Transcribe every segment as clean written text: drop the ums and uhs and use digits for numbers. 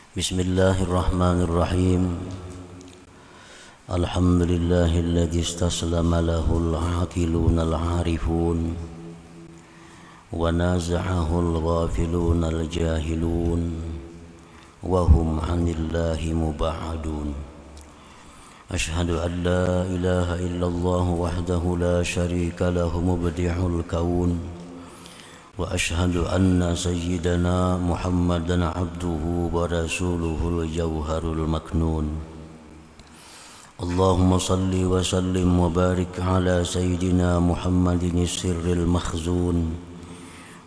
Bismillahirrahmanirrahim. Alhamdulillahilladzi istaslama lahul aqiluna al-arifun wa naza'ahul ghafiluna al-jahilun wa hum 'anillahi mub'adun. Ashhadu an la ilaha illallah wahdahu la syarika lahu mubdi'ul kaun wa ashhadu anna sayyidana Muhammadan abduhu wa rasuluhul jawharul maknun. Allahumma salli wa sallim wa barik ala sayyidina Muhammadin sirril makhzun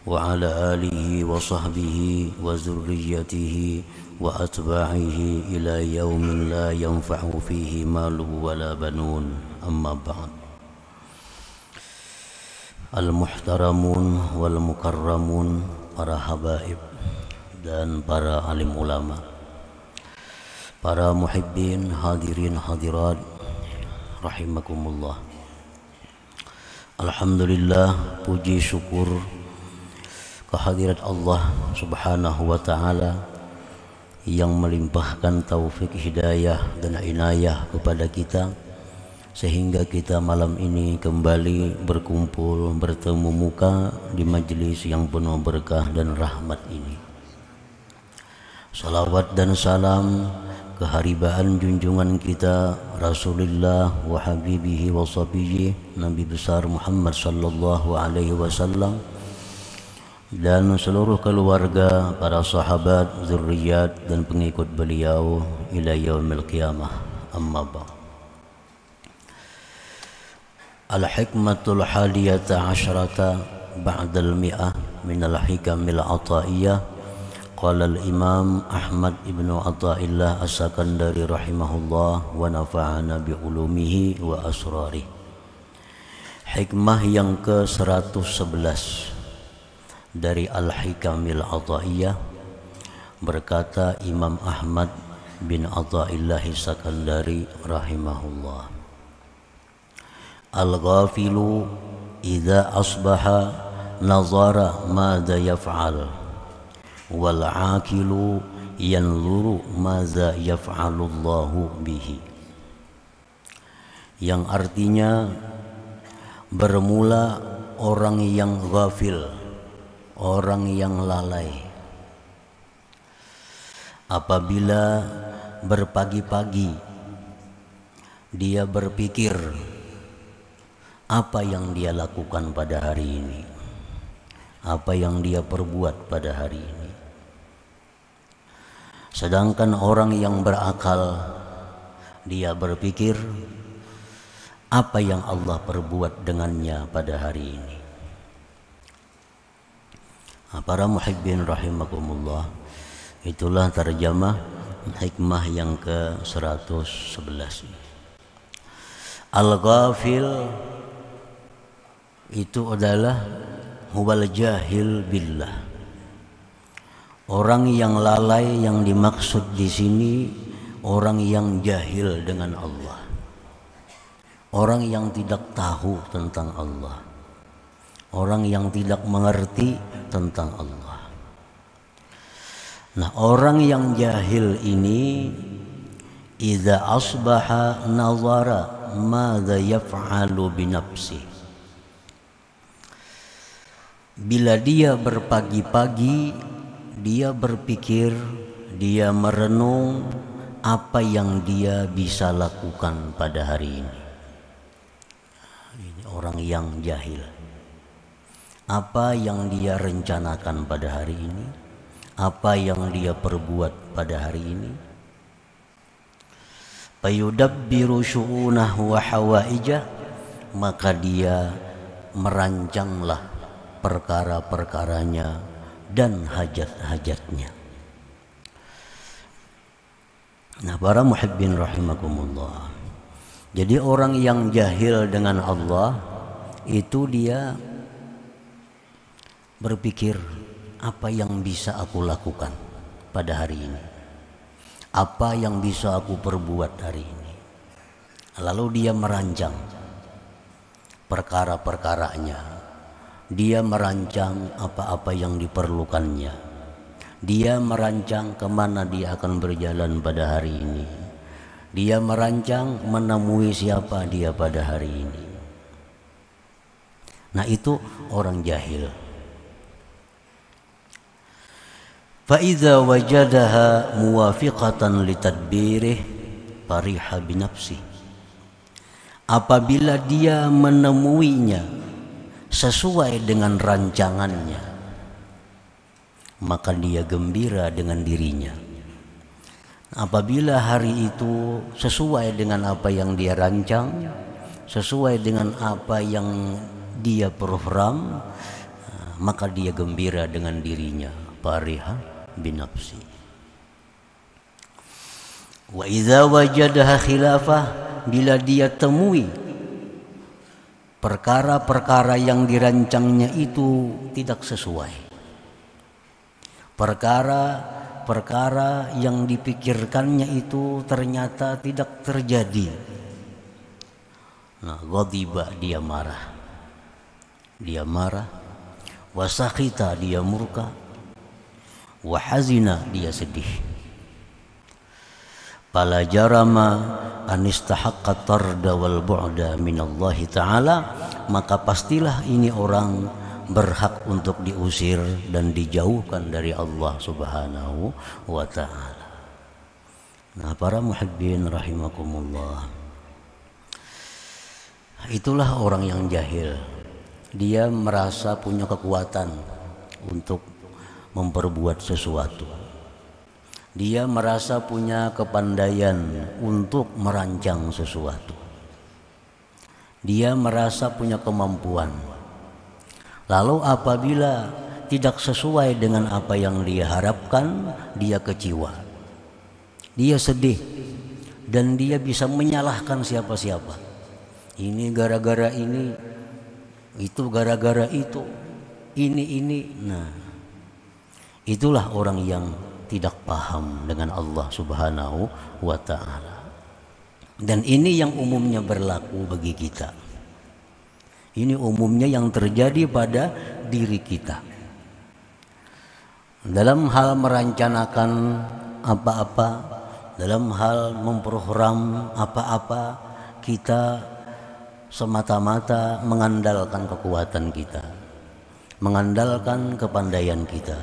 wa ala alihi wa sahbihi wa zurriyyatihi wa atba'ihi ila yaumin la yanfa'u fihi malu wa la banun. Amma ba'd. Al-muhtaramun wal mukarramun, para habaib dan para alim ulama, para muhibbin, hadirin hadirat rahimakumullah. Alhamdulillah, puji syukur kehadirat Allah subhanahu wa ta'ala yang melimpahkan taufik hidayah dan inayah kepada kita, sehingga kita malam ini kembali berkumpul bertemu muka di majlis yang penuh berkah dan rahmat ini. Salawat dan salam keharibaan junjungan kita Rasulullah wa habibihi wa sabihi Nabi besar Muhammad sallallahu alaihi wasallam dan seluruh keluarga, para sahabat, zurriyat dan pengikut beliau ila yaumil qiyamah. Amma ba'd. Al-hikmatul hadiyata asyrata ba'dal mi'ah minal hikamil ataiyah. Qala al-imam Ahmad ibnu Athaillah as-Sakandari rahimahullah wa nafa'ana bi'ulumihi wa asrarih. Hikmah yang ke-111 dari Al-Hikamil Ataiyah, berkata Imam Ahmad bin Athaillah as-Sakandari rahimahullah, al-ghafilu idza asbaha nazara madza yaf'al wal 'aqilu yanzuru madza yaf'alullahu bihi. Yang artinya, bermula orang yang ghafil, orang yang lalai, apabila berpagi-pagi dia berpikir apa yang dia lakukan pada hari ini, apa yang dia perbuat pada hari ini. Sedangkan orang yang berakal, dia berpikir apa yang Allah perbuat dengannya pada hari ini. Para muhibbin rahimakumullah, itulah terjemah hikmah yang ke-111. Al-ghafil itu adalah huwal jahil billah. Orang yang lalai yang dimaksud di sini orang yang jahil dengan Allah. Orang yang tidak tahu tentang Allah. Orang yang tidak mengerti tentang Allah. Nah, orang yang jahil ini idza asbaha nazara madza yaf'alu bi nafsihi. Bila dia berpagi-pagi, dia berpikir, dia merenung apa yang dia bisa lakukan pada hari ini. Ini orang yang jahil. Apa yang dia rencanakan pada hari ini? Apa yang dia perbuat pada hari ini? Fayudabbiru syu'unahu wa hawaijah, maka dia merancanglah perkara-perkaranya dan hajat-hajatnya. Nah, para muhibbin rahimakumullah, jadi orang yang jahil dengan Allah itu dia berpikir apa yang bisa aku lakukan pada hari ini, apa yang bisa aku perbuat hari ini. Lalu dia merancang perkara-perkaranya, dia merancang apa-apa yang diperlukannya, Dia merancang kemana dia akan berjalan pada hari ini. Dia merancang menemui siapa dia pada hari ini. Nah, itu orang jahil. Fa'idha wajadaha muwafiqatan litadbirih fariha binafsih. Apabila dia menemuinya sesuai dengan rancangannya, maka dia gembira dengan dirinya. Apabila hari itu sesuai dengan apa yang dia rancang, sesuai dengan apa yang dia program, maka dia gembira dengan dirinya. Fariha binafsi. Wa idza wajadaha khilafah, bila dia temui perkara-perkara yang dirancangnya itu tidak sesuai, perkara yang dipikirkannya itu ternyata tidak terjadi. Nah, ghadiba, dia marah. Dia marah. Wasakhita, dia murka. Wahazina, dia sedih. Fala jarama anistahaqqa tarda wal bu'da minallahi ta'ala, maka pastilah ini orang berhak untuk diusir dan dijauhkan dari Allah Subhanahu wa ta'ala. Nah, para muhibbin rahimakumullah, itulah orang yang jahil. Dia merasa punya kekuatan untuk memperbuat sesuatu. Dia merasa punya kepandaian untuk merancang sesuatu. Dia merasa punya kemampuan. Lalu apabila tidak sesuai dengan apa yang dia harapkan, dia kecewa, dia sedih, dan dia bisa menyalahkan siapa-siapa. Ini gara-gara ini, itu gara-gara itu, ini. Nah, itulah orang yang tidak paham dengan Allah Subhanahu wa ta'ala. Dan ini yang umumnya berlaku bagi kita. Ini umumnya yang terjadi pada diri kita. Dalam hal merencanakan apa-apa, dalam hal memprogram apa-apa, kita semata-mata mengandalkan kekuatan kita, mengandalkan kepandaian kita.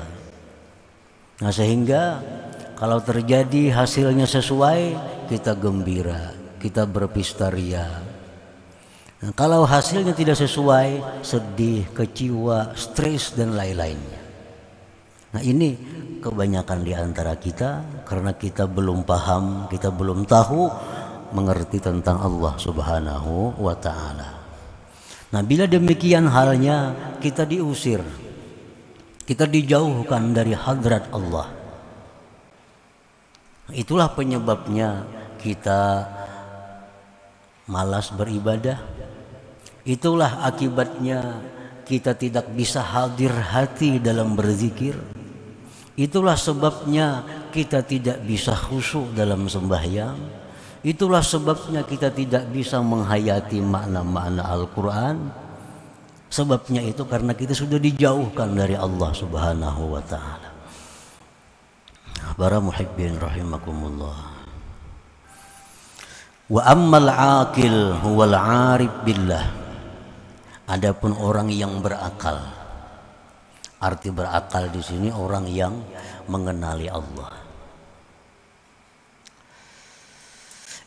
Nah, sehingga kalau terjadi hasilnya sesuai, kita gembira, kita berpesta ria. Nah, kalau hasilnya tidak sesuai, sedih, kecewa, stres, dan lain-lainnya. Nah, ini kebanyakan di antara kita karena kita belum paham, kita belum tahu, mengerti tentang Allah Subhanahu wa ta'ala. Nah, bila demikian halnya, kita diusir, kita dijauhkan dari hadrat Allah. Itulah penyebabnya kita malas beribadah. Itulah akibatnya kita tidak bisa hadir hati dalam berzikir. Itulah sebabnya kita tidak bisa khusyuk dalam sembahyang. Itulah sebabnya kita tidak bisa menghayati makna-makna Al-Quran. Sebabnya itu karena kita sudah dijauhkan dari Allah Subhanahu wa ta'ala. Para muhibbin rahimakumullah. Wa ammal aqil huwal arif billah. Adapun orang yang berakal, arti berakal di sini orang yang mengenali Allah.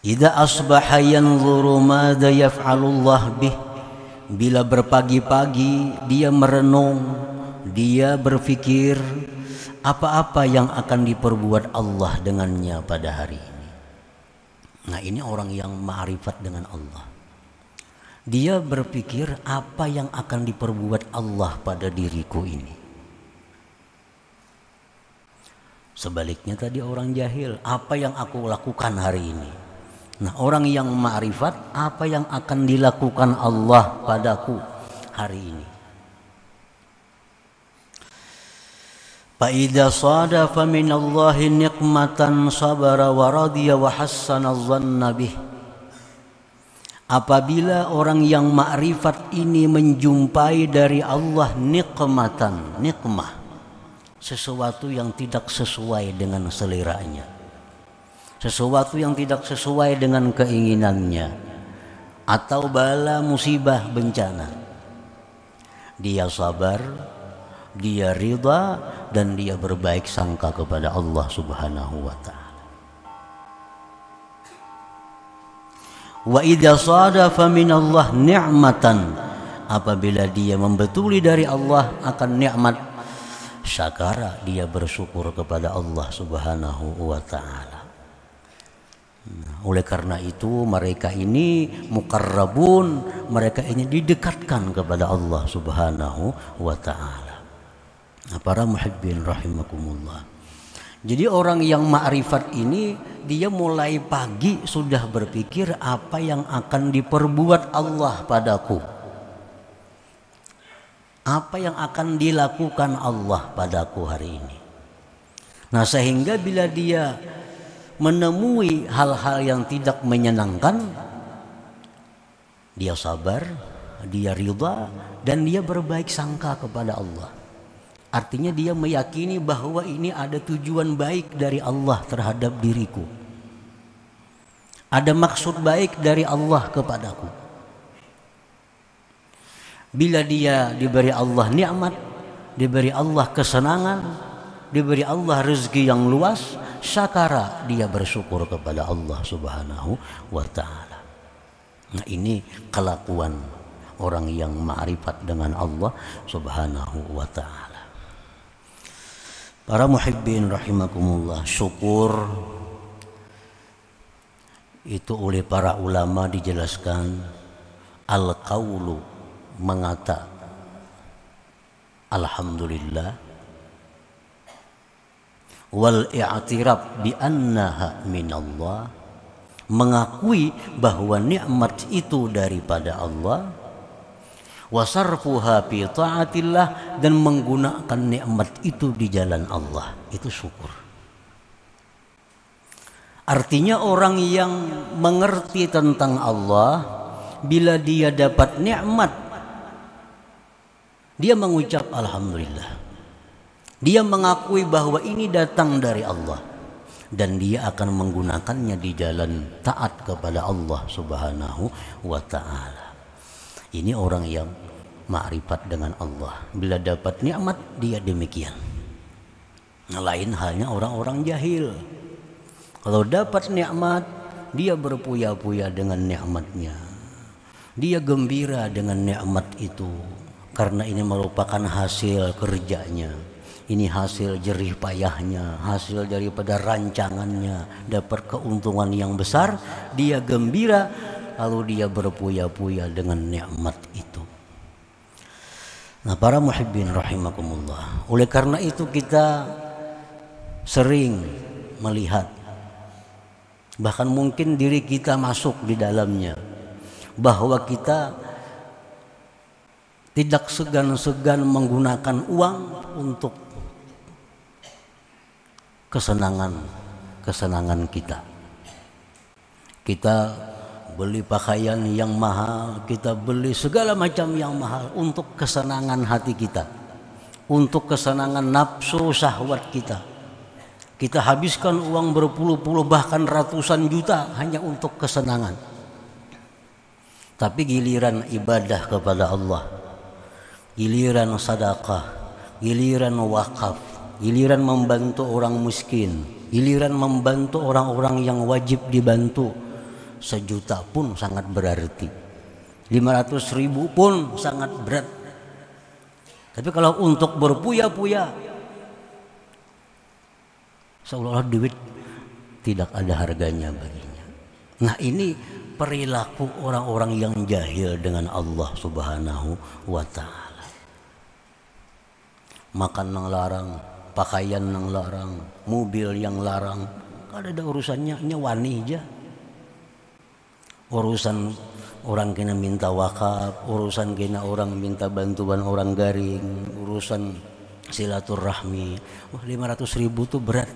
Idza asbaha yanzuru madza yaf'alullah bih. Bila berpagi-pagi dia merenung, dia berpikir apa-apa yang akan diperbuat Allah dengannya pada hari ini. Nah, ini orang yang ma'rifat dengan Allah. Dia berpikir apa yang akan diperbuat Allah pada diriku ini. Sebaliknya tadi orang jahil, apa yang aku lakukan hari ini. Nah, orang yang ma'rifat, apa yang akan dilakukan Allah padaku hari ini. Fa idza sadafa minallahi niqmatan sabara wa radiya wa hassana dhanna bih. Apabila orang yang ma'rifat ini menjumpai dari Allah nikmatan, nikmah, sesuatu yang tidak sesuai dengan seleranya, sesuatu yang tidak sesuai dengan keinginannya, atau bala musibah bencana, dia sabar, dia ridha, dan dia berbaik sangka kepada Allah Subhanahu wa ta'ala. Wa idza sadafa minallah ni'matan, apabila dia membetuli dari Allah akan nikmat, syakara, dia bersyukur kepada Allah Subhanahu wa ta'ala. Oleh karena itu mereka ini muqarrabun, mereka ini didekatkan kepada Allah Subhanahu wa ta'ala. Nah, para muhibbin rahimakumullah. Jadi orang yang ma'rifat ini dia mulai pagi sudah berpikir apa yang akan diperbuat Allah padaku, apa yang akan dilakukan Allah padaku hari ini. Nah, sehingga bila dia menemui hal-hal yang tidak menyenangkan, dia sabar, dia ridha, dan dia berbaik sangka kepada Allah. Artinya dia meyakini bahwa ini ada tujuan baik dari Allah terhadap diriku, ada maksud baik dari Allah kepadaku. Bila dia diberi Allah nikmat, diberi Allah kesenangan, diberi Allah rezeki yang luas, syakara, dia bersyukur kepada Allah Subhanahu wa ta'ala. Nah, ini kelakuan orang yang ma'rifat dengan Allah Subhanahu wa ta'ala. Para muhibbin rahimakumullah, syukur itu oleh para ulama dijelaskan al-qaulu, mengata alhamdulillah, wal i'tiraf bi annaha minallah, mengakui bahwa nikmat itu daripada Allah, wasarfuha fi ta'atillah, dan menggunakan nikmat itu di jalan Allah, itu syukur. Artinya orang yang mengerti tentang Allah, bila dia dapat nikmat, dia mengucap alhamdulillah, dia mengakui bahwa ini datang dari Allah, dan dia akan menggunakannya di jalan taat kepada Allah Subhanahu wa ta'ala. Ini orang yang ma'rifat dengan Allah. Bila dapat nikmat dia demikian. Nah, lain halnya orang-orang jahil. Kalau dapat nikmat dia berpuya-puya dengan nikmatnya, dia gembira dengan nikmat itu, karena ini merupakan hasil kerjanya, ini hasil jerih payahnya, hasil daripada rancangannya, dapat keuntungan yang besar, dia gembira, lalu dia berpuya-puya dengan nikmat itu. Nah, para muhibbin rahimakumullah, oleh karena itu kita sering melihat, bahkan mungkin diri kita masuk di dalamnya, bahwa kita tidak segan-segan menggunakan uang untuk kesenangan kita. Kita beli pakaian yang mahal, kita beli segala macam yang mahal untuk kesenangan hati kita, untuk kesenangan nafsu syahwat kita. Kita habiskan uang berpuluh-puluh bahkan ratusan juta hanya untuk kesenangan. Tapi giliran ibadah kepada Allah, giliran sedekah, giliran wakaf, giliran membantu orang miskin, giliran membantu orang-orang yang wajib dibantu, 1 juta pun sangat berarti, 500.000 pun sangat berat. Tapi kalau untuk berpuya-puya, seolah-olah duit tidak ada harganya baginya. Nah, ini perilaku orang-orang yang jahil dengan Allah Subhanahu wa ta'ala. Makan yang larang, pakaian yang larang, mobil yang larang, kada ada urusannya, wani aja. Urusan orang kena minta wakaf, urusan kena orang minta bantuan orang garing, urusan silaturahmi, 500.000 tuh berat.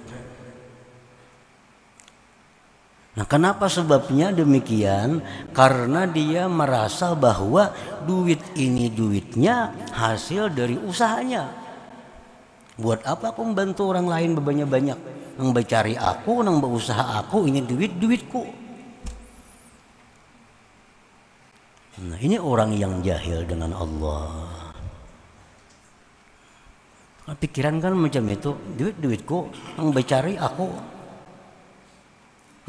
Nah, kenapa sebabnya demikian? Karena dia merasa bahwa duit ini duitnya hasil dari usahanya. Buat apa aku membantu orang lain bebannya banyak? Nang bercari aku, nang berusaha aku, ini duitku. Nah, ini orang yang jahil dengan Allah. Pikiran kan macam itu, duitku, nang bercari aku,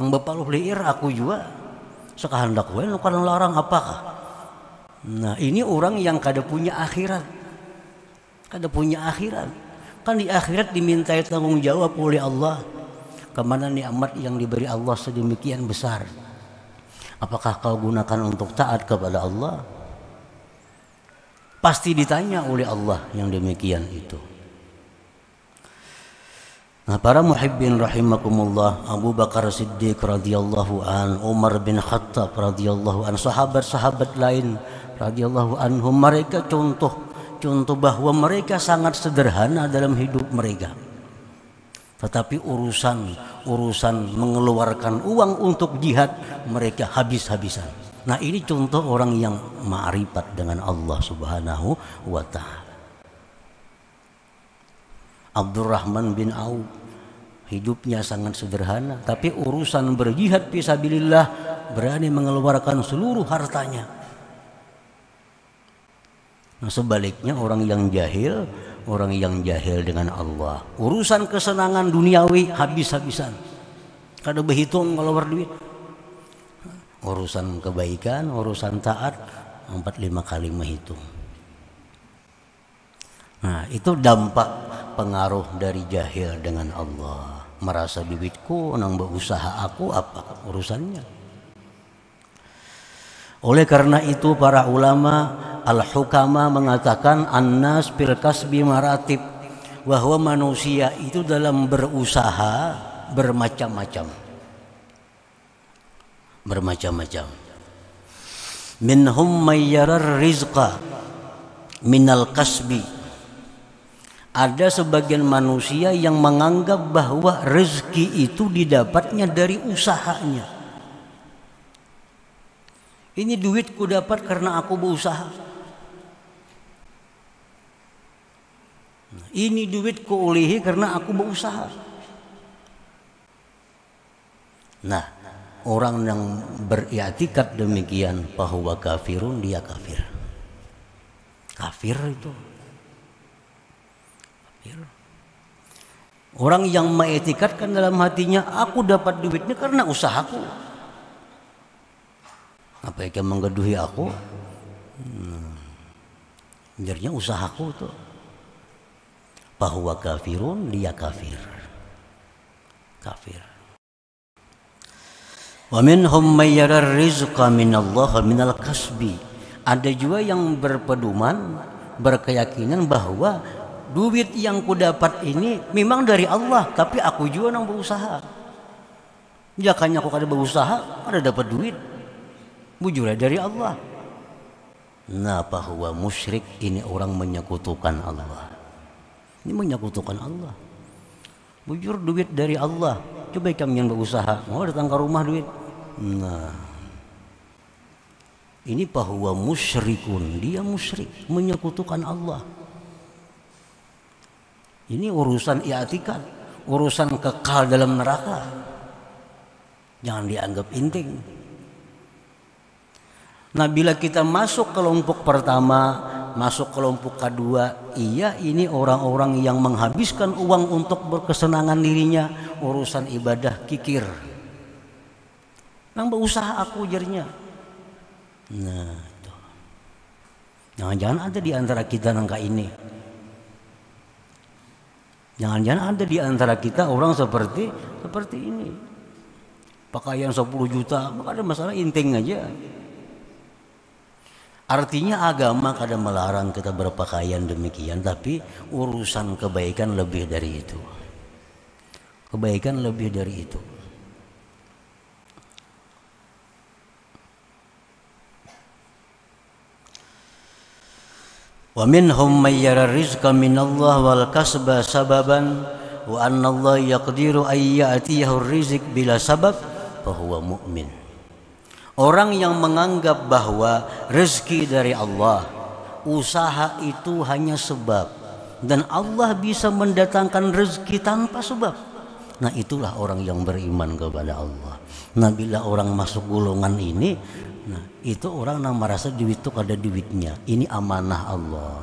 nang bepaluh liir aku juga. Sekahandak we, nu kana larang apakah? Nah, ini orang yang kada punya akhirat. Kada punya akhirat. Kan di akhirat dimintai tanggung jawab oleh Allah. Kemana nikmat yang diberi Allah sedemikian besar? Apakah kau gunakan untuk taat kepada Allah? Pasti ditanya oleh Allah yang demikian itu. Nah, para muhibbin rahimakumullah, Abu Bakar Siddiq radhiyallahu an, Umar bin Khattab radhiyallahu an, sahabat-sahabat lain radhiyallahu anhum, mereka contoh bahwa mereka sangat sederhana dalam hidup mereka. Tetapi urusan mengeluarkan uang untuk jihad mereka habis-habisan. Nah, ini contoh orang yang ma'rifat dengan Allah Subhanahu wa ta'ala. Abdurrahman bin Auf hidupnya sangat sederhana, tapi urusan berjihad fisabilillah berani mengeluarkan seluruh hartanya. Nah, sebaliknya orang yang jahil dengan Allah, urusan kesenangan duniawi habis-habisan, kada berhitung kalau berduit. Urusan kebaikan, urusan taat 4-5 kali menghitung. Nah, itu dampak pengaruh dari jahil dengan Allah. Merasa duitku, nang berusaha aku, apa urusannya? Oleh karena itu para ulama al-hukama mengatakan annas fil kasbi maratib, bahwa manusia itu dalam berusaha bermacam-macam. Minhum may yarar rizqa minal kasbi. Ada sebagian manusia yang menganggap bahwa rezeki itu didapatnya dari usahanya. Ini duitku dapat karena aku berusaha. Ini duitku ulihi karena aku berusaha. Nah, orang yang beriktikad demikian bahwa kafirun, dia kafir. Kafir itu. Orang yang mengiktikadkan dalam hatinya, aku dapat duitnya karena usahaku. Apa yang menggeduhi aku? Biarnya usahaku tuh. Bahwa kafirun, dia kafir. Wa minhum may yarar rizqa minallah minal kasbi. Ada juga yang berpedoman, berkeyakinan bahwa duit yang ku dapat ini memang dari Allah, tapi aku juga nang berusaha. Jakanya aku kada berusaha, ada dapat duit. Bujurnya dari Allah. Nah, bahwa musyrik ini orang menyekutukan Allah. Ini menyekutukan Allah. Bujur duit dari Allah. Coba kamu yang berusaha, mau datang ke rumah duit. Nah, ini bahwa musyrikun, dia musyrik, menyekutukan Allah. Ini urusan i'tikad, urusan kekal dalam neraka. Jangan dianggap penting. Nah, bila kita masuk kelompok pertama, masuk kelompok kedua, iya ini orang-orang yang menghabiskan uang untuk berkesenangan dirinya, urusan ibadah kikir. Nang berusaha aku jarinya. Nah, itu. Jangan-jangan ada di antara kita nangka ini. Jangan-jangan ada di antara kita orang seperti ini. Pakaian 10 juta, maka ada masalah inting aja. Artinya agama kadang melarang kita berpakaian demikian, tapi urusan kebaikan lebih dari itu. Kebaikan lebih dari itu. Wa minhum may yara rizqa minallah wal kasba sababan wa anna Allah yaqdiru ay ya'tiyahu rizq bila sabab fa huwa mu'min. Orang yang menganggap bahwa rezeki dari Allah, usaha itu hanya sebab, dan Allah bisa mendatangkan rezeki tanpa sebab. Nah itulah orang yang beriman kepada Allah. Nah bila orang masuk golongan ini, nah itu orang yang merasa duit itu ada duitnya. Ini amanah Allah.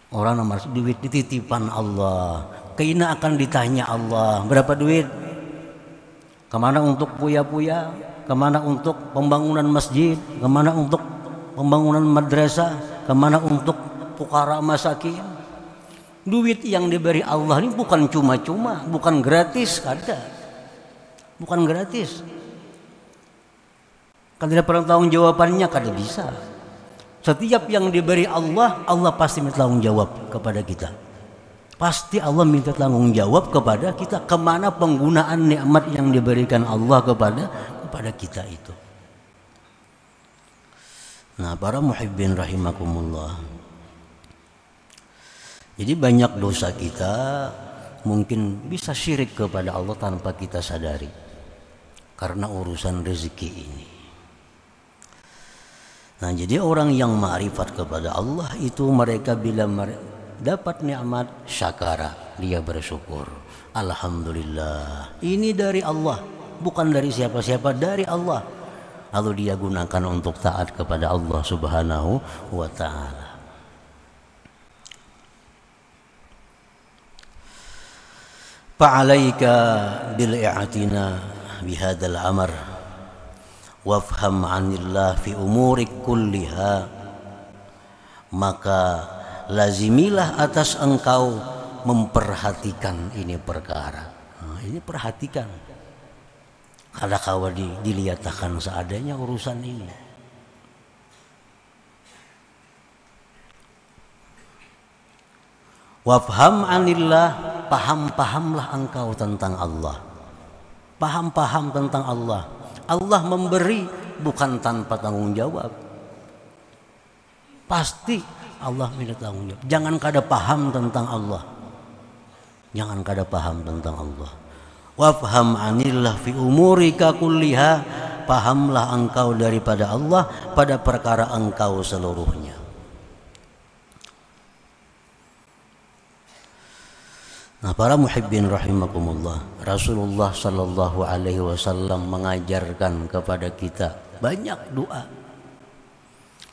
Orang yang merasa duit titipan Allah. Kena akan ditanya Allah, berapa duit? Kemana untuk puya-puya? Kemana untuk pembangunan masjid? Kemana untuk pembangunan madrasah? Kemana untuk fuqara masakin? Duit yang diberi Allah ini bukan cuma-cuma, bukan gratis, kada. Bukan gratis. Kada pernah tanggung jawabannya, kada bisa. Setiap yang diberi Allah, Allah pasti minta tanggung jawab kepada kita. Pasti Allah minta tanggung jawab kepada kita kemana penggunaan nikmat yang diberikan Allah kepada kita itu. Nah, para muhibbin rahimakumullah. Jadi banyak dosa kita mungkin bisa syirik kepada Allah tanpa kita sadari karena urusan rezeki ini. Nah, jadi orang yang ma'rifat kepada Allah itu mereka bila dapat nikmat syakara, dia bersyukur. Alhamdulillah, ini dari Allah, bukan dari siapa-siapa, dari Allah. Lalu dia gunakan untuk taat kepada Allah Subhanahu wa ta'ala. Fa'alaika bil'i'tina bihadzal amr wafham 'anillah fi umurik kulliha, maka lazimilah atas engkau memperhatikan ini perkara. Nah, ini perhatikan. Kada kawa dilihatkan seadanya urusan ini. Wafham 'anillah, paham-pahamlah engkau tentang Allah. Paham-paham tentang Allah. Allah memberi bukan tanpa tanggung jawab. Pasti Allah minta tanggung jawab. Jangan kada paham tentang Allah. Jangan kada paham tentang Allah. Wafham 'anillah fi umurika kulliha, pahamlah engkau daripada Allah pada perkara engkau seluruhnya. Nah, para muhibbin rahimakumullah, Rasulullah sallallahu alaihi wasallam mengajarkan kepada kita banyak doa.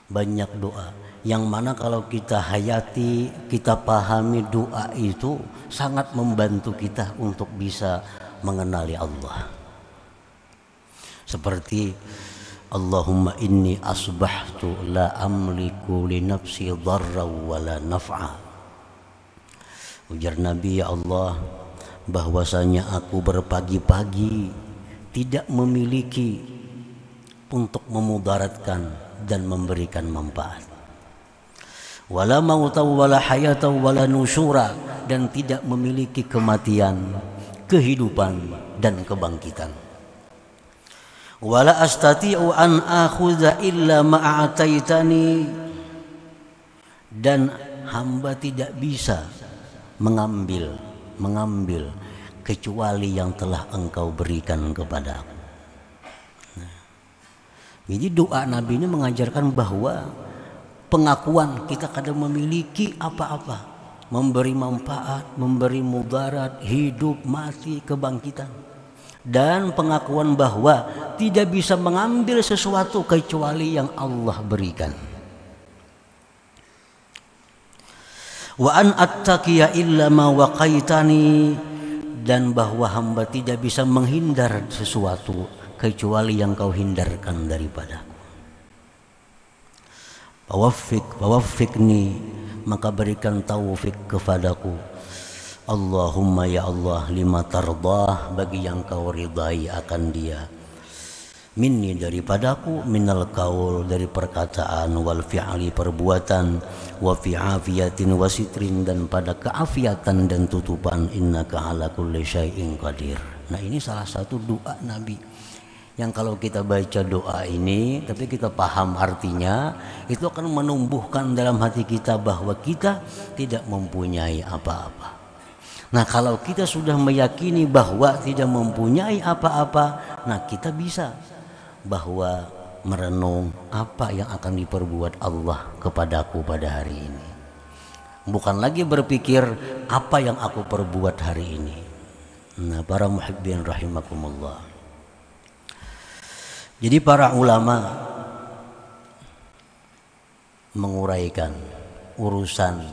Banyak doa yang mana kalau kita hayati, kita pahami doa itu sangat membantu kita untuk bisa mengenali Allah. Seperti Allahumma inni asbahtu la amliku li nafsi dharra wa la naf'a. Ujar Nabi, ya Allah, bahwasanya aku berpagi-pagi tidak memiliki untuk memudaratkan dan memberikan manfaat. Wala mauta wala hayata wala nusyura, dan tidak memiliki kematian, kehidupan dan kebangkitan. Wala astati'u an akhudha illa ma a'taitani, dan hamba tidak bisa mengambil kecuali yang telah engkau berikan kepada aku. Nah, jadi doa Nabi ini mengajarkan bahwa pengakuan kita kadang memiliki apa-apa, memberi manfaat, memberi mudarat, hidup, mati, kebangkitan, dan pengakuan bahwa tidak bisa mengambil sesuatu kecuali yang Allah berikan. Wa an attaqiya illa ma waqaitani, dan bahwa hamba tidak bisa menghindar sesuatu kecuali yang kau hindarkan daripadaku. Waffiqni, maka berikan taufik kepadaku. Allahumma ya Allah, lima tardah, bagi yang kau ridai akan dia. Minni, daripadaku, minal qaul, dari perkataan, wal fi'li, perbuatan, wa fi afiyatin wa sitrin, dan pada keafiatan dan tutupan, innaka ala kulli syai'in qadir. Nah, ini salah satu doa Nabi yang kalau kita baca doa ini tapi kita paham artinya, itu akan menumbuhkan dalam hati kita bahwa kita tidak mempunyai apa-apa. Nah, kalau kita sudah meyakini bahwa tidak mempunyai apa-apa, nah kita bisa bahwa merenung apa yang akan diperbuat Allah kepadaku pada hari ini. bukan lagi berpikir apa yang aku perbuat hari ini. Nah, para muhibbin rahimakumullah. Jadi para ulama menguraikan urusan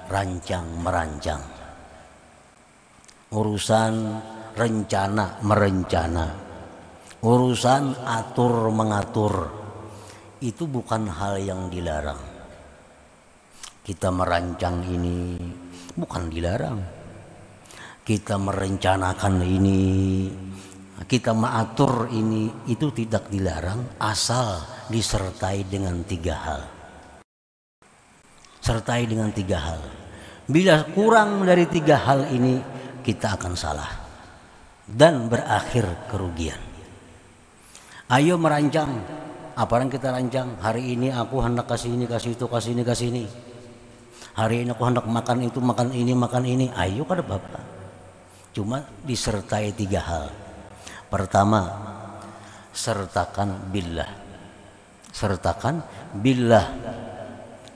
rancang merancang, urusan rencana merencana, urusan atur mengatur, itu bukan hal yang dilarang. Kita merancang ini bukan dilarang. Kita merencanakan ini, kita mengatur ini, itu tidak dilarang asal disertai dengan 3 hal. Sertai dengan 3 hal. Bila kurang dari 3 hal ini, kita akan salah dan berakhir kerugian. Ayo merancang. Apa yang kita rancang? Hari ini aku hendak kasih ini, kasih itu, kasih ini, kasih ini. Hari ini aku hendak makan itu, makan ini. Ayo kada apa-apa. Cuma disertai 3 hal. Pertama, sertakan billah. Sertakan billah.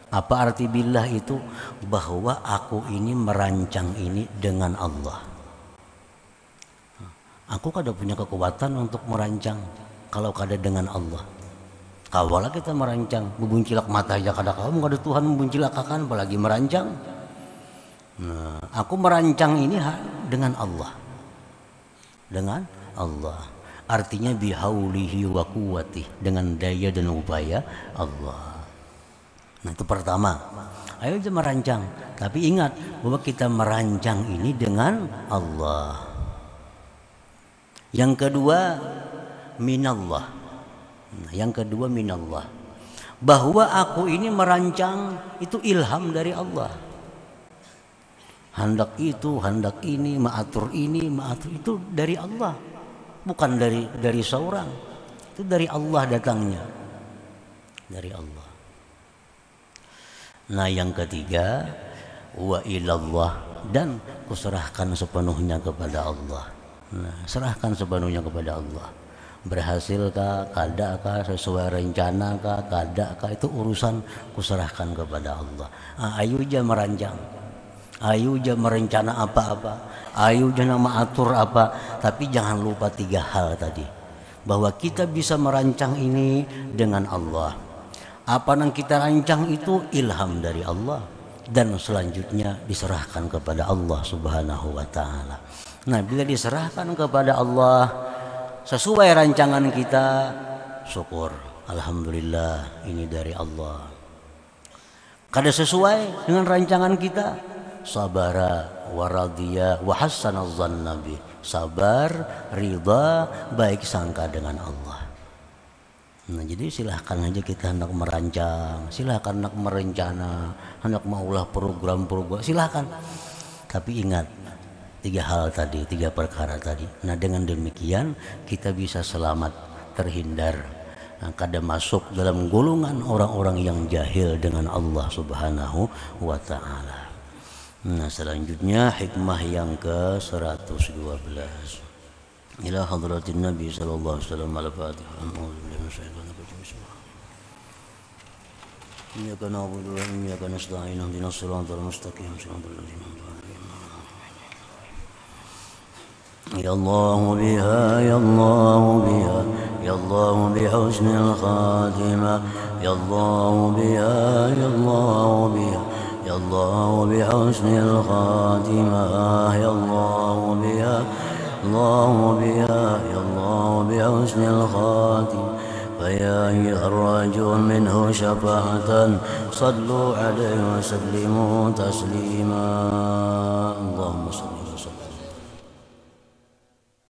Apa arti billah itu? Bahwa aku ini merancang ini dengan Allah. Aku kada punya kekuatan untuk merancang kalau kada dengan Allah. Kawalah kita merancang, membuncilak mata aja kada kamu, kada Tuhan membuncilakakan apalagi merancang. Nah, aku merancang ini dengan Allah. Dengan Allah. Artinya bihaulihi wa quwwati, dengan daya dan upaya Allah. Nah, itu pertama. Ayo kita merancang, tapi ingat bahwa kita merancang ini dengan Allah. Yang kedua, minallah. Nah, yang kedua minallah. Bahwa aku ini merancang itu ilham dari Allah. Hendak itu, hendak ini, maatur itu dari Allah. Bukan dari seorang. Itu dari Allah datangnya. Dari Allah. Nah, yang ketiga, wa ilallah, dan kuserahkan sepenuhnya kepada Allah. Nah, serahkan sepenuhnya kepada Allah. Berhasilkah, kadakah, sesuai rencana kadakah, itu urusan kuserahkan kepada Allah. Ayo aja merancang, ayo aja merencana apa-apa, ayo aja nama atur apa, tapi jangan lupa 3 hal tadi. Bahwa kita bisa merancang ini dengan Allah. Apa yang kita rancang itu ilham dari Allah, dan selanjutnya diserahkan kepada Allah Subhanahu wa taala. Nah, bila diserahkan kepada Allah sesuai rancangan kita, syukur, alhamdulillah ini dari Allah. Kada sesuai dengan rancangan kita, sabara wa radiya wa hasanaz zanna bi, sabar, ridha, baik sangka dengan Allah. Nah, jadi silahkan aja kita hendak merancang, silahkan hendak merencana, hendak maulah program, silahkan. Tapi ingat 3 hal tadi, 3 perkara tadi. Nah, dengan demikian kita bisa selamat, terhindar. Nah, kada masuk dalam golongan orang-orang yang jahil dengan Allah Subhanahu wa ta'ala. Nah, selanjutnya hikmah yang ke-112. Ila hadratin Nabi sallallahu alaihi wasallam al-Fatihah. A'udzubillahi minasyaitonir rajim. Iyyaka na'budu wa iyyaka nasta'in. Ihdinas siratal mustaqim. Siratal ladzina an'amta 'alaihim. Ya Allah biha, ya Allah biha, ya Allah bihusnil khatimah. Ya Allah biha, ya Allah biha, ya Allah bihusnil khatimah. Ya Allah biha, الله بها يا الله بحسن الخاتم فيا أيها الراجون منه شفاعة صلوا عليه وسلموا تسليما اللهم صل